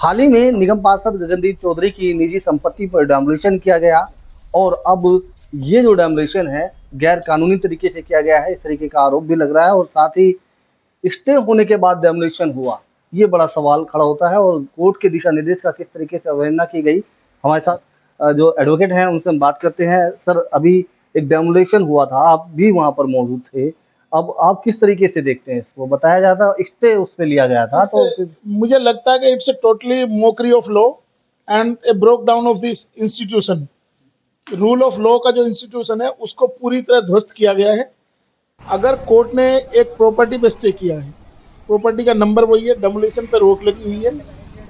हाल ही में निगम पार्षद गगनदीप चौधरी की निजी संपत्ति पर डेमोलिशन किया गया और अब ये जो डेमोलिशन है गैर कानूनी तरीके से किया गया है, इस तरीके का आरोप भी लग रहा है और साथ ही स्टे होने के बाद डेमोलिशन हुआ, ये बड़ा सवाल खड़ा होता है और कोर्ट के दिशा निर्देश का किस तरीके से अवहेलना की गई। हमारे साथ जो एडवोकेट हैं उनसे हम बात करते हैं। सर, अभी एक डेमोलिशन हुआ था, आप भी वहां पर मौजूद थे, अब आप किस तरीके से देखते हैं इसको? बताया जाता स्टे उस पे लिया गया था तो मुझे लगता है कि it's a totally Mokri of law and A broke down of this institution. Rule of law का जो इंस्टीट्यूशन है उसको पूरी तरह ध्वस्त किया गया है। अगर कोर्ट ने एक प्रॉपर्टी पे स्टे किया है, प्रॉपर्टी का नंबर वही है, डेमोलिशन पे रोक लगी हुई है,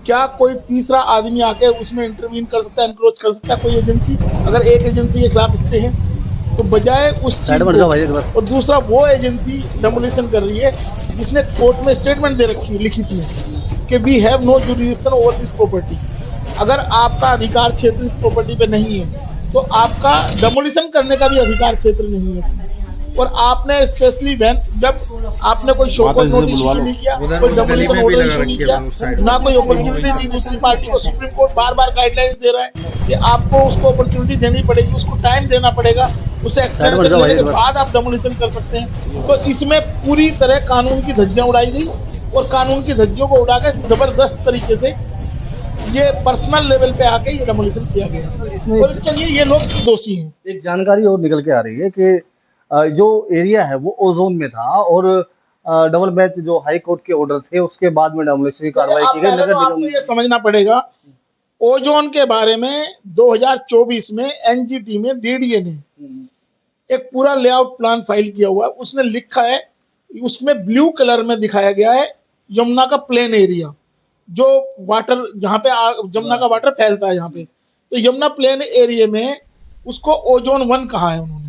क्या कोई तीसरा आदमी आके उसमें इंटरवीन कर सकता है, एनक्रोच कर सकता है कोई एजेंसी? अगर एक एजेंसी के खिलाफ स्टे है तो बजाय उस चीज को, और दूसरा वो एजेंसी डेमोलिशन कर रही है जिसने कोर्ट में स्टेटमेंट दे रखी है लिखित में कि we have no jurisdiction over this property. अगर आपका अधिकार क्षेत्र इस प्रॉपर्टी पे नहीं है तो आपका डेमोलिशन करने का भी अधिकार क्षेत्र नहीं है। और आपने स्पेशली जब आपने कोई शो कॉज नोटिस इशू नहीं किया, कोई डेमोलिशन ऑर्डर इशू नहीं किया, ना कोई अपॉर्चुनिटी दी दूसरी पार्टी को। सुप्रीम कोर्ट बार बार गाइडलाइंस दे रहा है कि आपको उसको अपॉर्चुनिटी देनी पड़ेगी, उसको टाइम देना पड़ेगा, उसे एक्सपीरियंस लेने के बाद आप डेमोलिशन कर सकते हैं। तो इसमें पूरी तरह कानून की धज्जियां उड़ाई गई और कानून की धज्जियों को उड़ाकर जबरदस्त तरीके से ये पर्सनल लेवल पे आके ये डेमोलिशन किया गया और इसके लिए ये लोग दोषी हैं। एक जानकारी और निकल के आ रही है कि जो एरिया है वो ओजोन में था और डबल बेंच जो हाई कोर्ट के ऑर्डर थे उसके बाद में डेमोलिशन की कार्रवाई की गई। नगर निगम ये समझना पड़ेगा, ओजोन के बारे में 2024 में एनजीटी में डीडीए ने एक पूरा लेआउट प्लान फाइल किया हुआ है। उसने लिखा है, उसमें ब्लू कलर में दिखाया गया है यमुना का प्लेन एरिया, जो वाटर जहाँ पे यमुना का वाटर फैलता है यहाँ पे, तो यमुना प्लेन एरिया में उसको ओजोन 1 कहा है उन्होंने,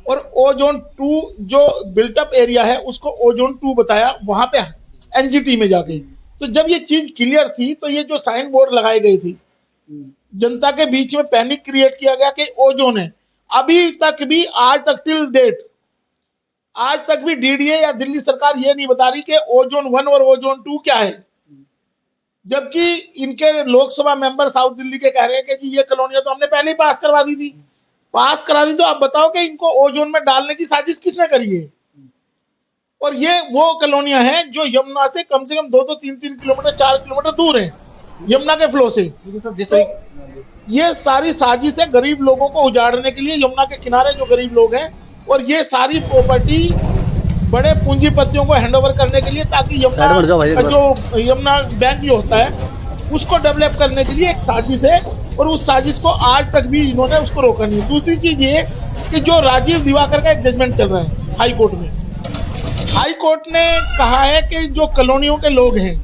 और ओजोन 2 जो बिल्टअप एरिया है उसको ओजोन 2 बताया वहां पे एनजीटी में जाके। तो जब ये चीज क्लियर थी तो ये जो साइन बोर्ड लगाई गई थी, जनता के बीच में पैनिक क्रिएट किया गया कि ओजोन है। अभी तक भी आज तक टिल डेट आज तक भी डीडीए या दिल्ली सरकार ये नहीं बता रही कि ओजोन 1 और ओजोन 2 क्या है, जबकि इनके लोकसभा मेंबर साउथ दिल्ली के कह रहे हैं कि जी ये कॉलोनियां तो हमने पहले ही पास करवा दी थी। पास करा दी तो आप बताओ कि इनको ओजोन में डालने की साजिश किसने करी है? और ये वो कॉलोनियां हैं जो यमुना से कम 2-3 किलोमीटर 4 किलोमीटर दूर है यमुना के फ्लो से। तो ये सारी साजिश है गरीब लोगों को उजाड़ने के लिए, यमुना के किनारे जो गरीब लोग हैं, और ये सारी प्रॉपर्टी बड़े पूंजीपतियों को हैंडओवर करने के लिए, ताकि यमुना जो यमुना बैंक जो होता है उसको डेवलप करने के लिए एक साजिश है, और उस साजिश को आज तक भी इन्होंने उसको रोका नहीं। दूसरी चीज ये कि जो राजीव दिवाकर का एक जजमेंट चल रहा है हाई कोर्ट में, हाई कोर्ट ने कहा है कि जो कॉलोनियों के लोग हैं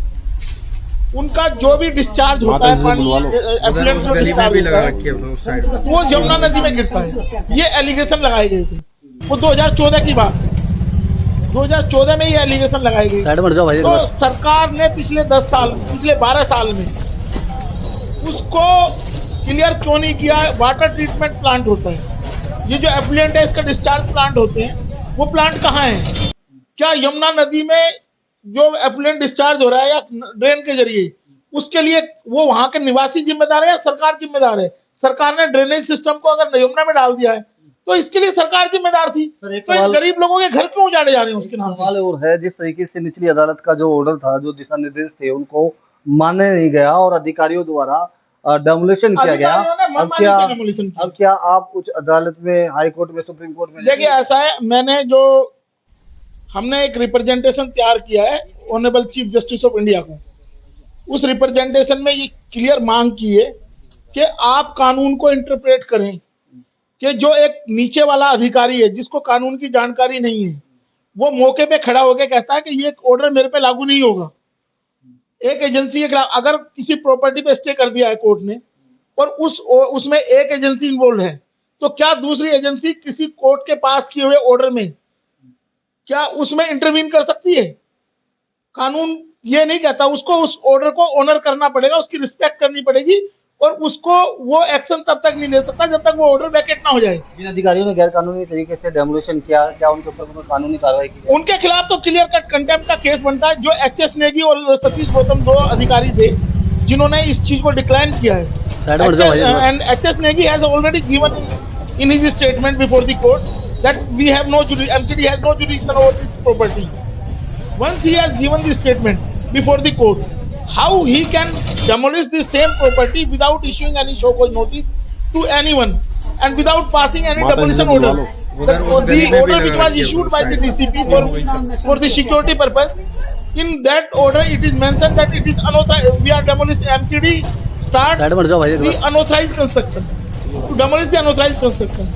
उनका जो भी डिस्चार्ज होता है पानी, एफ्लुएंट जो डिस्चार्ज होता है वो यमुना नदी में गिरता है। ये एलिगेशन लगाए गए थे, वो 2014 की बात, 2014 में ये एलिगेशन लगाई गई। तो सरकार ने पिछले 12 साल में उसको क्लियर क्यों नहीं किया? वाटर ट्रीटमेंट प्लांट होता है, ये जो एफ्लुएंट है इसका डिस्चार्ज प्लांट होते हैं, वो प्लांट कहाँ है? क्या यमुना नदी में जो एफ्लुएंट डिस्चार्ज हो रहा है या ड्रेन के जरिए, उसके लिए वो वहां के निवासी जिम्मेदार है या सरकार जिम्मेदार है? सरकार ने ड्रेनेज सिस्टम को अगर यमुना में डाल दिया है तो इसके लिए सरकार जिम्मेदार थी। तो गरीब लोगों के घर क्यों उजाड़े जा रहे हैं उसके नाम? सवाल और है, जिस तरीके से निचली अदालत का जो ऑर्डर था, जो दिशा निर्देश थे, उनको माने नहीं गया और अधिकारियों द्वारा डेमोलिशन किया गया। अब क्या आप कुछ अदालत में, हाई कोर्ट में, सुप्रीम कोर्ट में? देखिए ऐसा है, हमने एक रिप्रेजेंटेशन तैयार किया है honourable chief justice of India को। उस रिप्रेजेंटेशन में ये क्लियर मांग की है कि आप कानून को इंटरप्रेट करें कि जो एक नीचे वाला अधिकारी है जिसको कानून की जानकारी नहीं है, वो मौके पे खड़ा होकर कहता है कि ये ऑर्डर मेरे पे लागू नहीं होगा। एक एजेंसी के खिलाफ अगर किसी प्रॉपर्टी पे स्टे कर दिया है कोर्ट ने और उसमें एक एजेंसी इन्वॉल्व है, तो क्या दूसरी एजेंसी किसी कोर्ट के पास किए हुए ऑर्डर में क्या उसमें इंटरवीन कर सकती है? कानून ये नहीं कहता। उसको उस ऑर्डर को ऑनर करना पड़ेगा, उसकी रिस्पेक्ट करनी पड़ेगी, और उसको वो एक्शन तब तक नहीं ले सकता जब तक वो ऑर्डर वैकेट ना हो जाए। जिन अधिकारियों ने गैर कानूनी तरीके से डेमोलिशन किया, क्या उनके ऊपर कोई कानूनी कार्रवाई की? उनके खिलाफ तो क्लियर कट कंटेम्प्ट का केस बनता है। जो एचएस नेगी और सतीश गौतम 2 अधिकारी थे, जिन्होंने इस चीज को डिक्लाइन किया है। साइड में जाओ भाई। And HS. Negi has already given in his statement before the court that we have no MCD has no jurisdiction over this property. Once he has given the statement before the court, how he can demolish the same property without issuing any show cause notice to anyone and without passing any demolition order? The order which was issued by the DCP for the security purpose, in that order it is mentioned that it is unauthorized. We are demolishing MCD start the unauthorized construction. To demolish the unauthorized construction.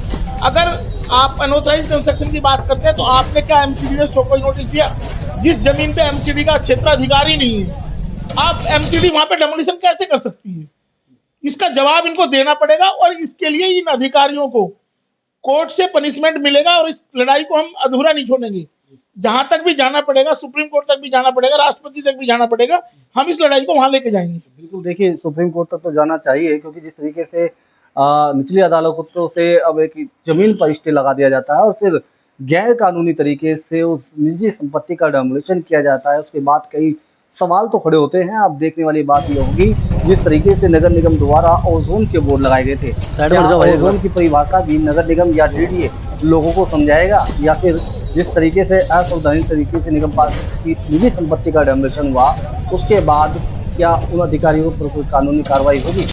अगर आप unauthorized construction की बात करते हैं तो आपने क्या MCD ने शो कॉज नोटिस दिया? जिस जमीन पे एमसीडी का क्षेत्राधिकार ही नहीं है, आप एमसीडी वहां पे डेमोलिशन कैसे कर सकती है? इसका जवाब इनको देना पड़ेगा और इसके लिए इन अधिकारियों को कोर्ट से पनिशमेंट मिलेगा और इस लड़ाई को हम अधूरा नहीं छोड़ेंगे। जहां तक भी जाना पड़ेगा, सुप्रीम कोर्ट तक भी जाना पड़ेगा, राष्ट्रपति तक भी जाना पड़ेगा, हम इस लड़ाई को वहां लेके जाएंगे। बिल्कुल, देखिए सुप्रीम कोर्ट तक तो जाना चाहिए, क्योंकि जिस तरीके से निचली अदालतों से अब एक जमीन पर स्टे लगा दिया जाता है और फिर गैर कानूनी तरीके से उस निजी संपत्ति का डेमोलिशन किया जाता है, उसके बाद कई सवाल तो खड़े होते हैं। अब देखने वाली बात यह होगी जिस तरीके से नगर निगम द्वारा ओजोन के बोर्ड लगाए गए थे, क्या ओजोन की परिभाषा भी नगर निगम या डीडीए लोगों को समझाएगा, या फिर जिस तरीके से असंवैधानिक तरीके से निगम पास की निजी संपत्ति का डेमोलिशन हुआ उसके बाद क्या उन अधिकारियों पर कोई कानूनी कार्रवाई होगी?